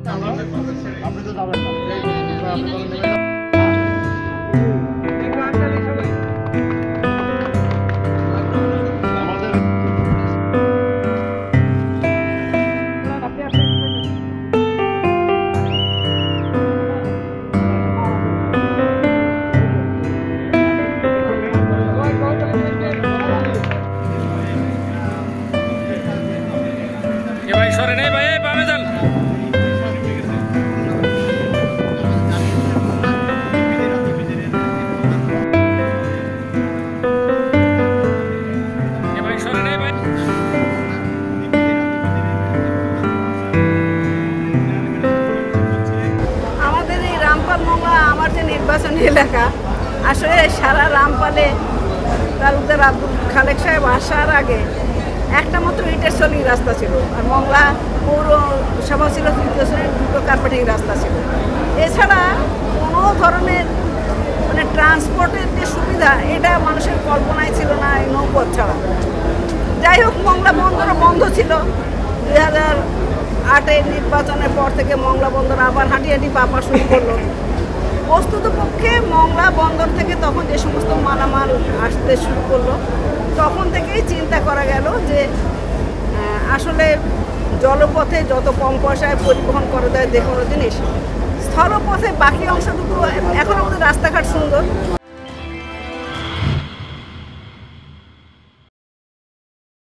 আপনি তো যাবেন না, আপনি তো নেবেন না। ভাই সরে নেই ভাই, বামে যান। ভাই সরে নেই ভাই। আমাদের এই রামপাল মংলা আমার যে নির্বাচনী এলাকা, আসলে সারা রামপালে তালুকদার আব্দুল খালেক সাহেব আসার আগে একটা মাত্র ইটের সলিং রাস্তা ছিল, আর মংলা পৌরসভা ছিল তৃতীয় শ্রেণীর দুটো কার্পেটিং রাস্তা ছিল। এছাড়া কোনো ধরনের মানে ট্রান্সপোর্টের যে সুবিধা, এটা মানুষের কল্পনায় ছিল না এই নৌপথ ছাড়া। যাই হোক, মংলা বন্দরও বন্ধ ছিল। 2008-এর নির্বাচনের পর থেকে মংলা বন্দর আবার হাঁটি হাঁটি পাপা শুরু করলো। বস্তুতপক্ষে মংলা বন্দর থেকে তখন যে সমস্ত মালামাল আসতে শুরু করলো, তখন থেকেই চিন্তা করা গেল যে আসলে জলপথে যত কম পয়সায় পরিবহন করা যায় যে কোনো জিনিস, স্থলপথে বাকি অংশটুকু এখন আমাদের রাস্তাঘাট সুন্দর,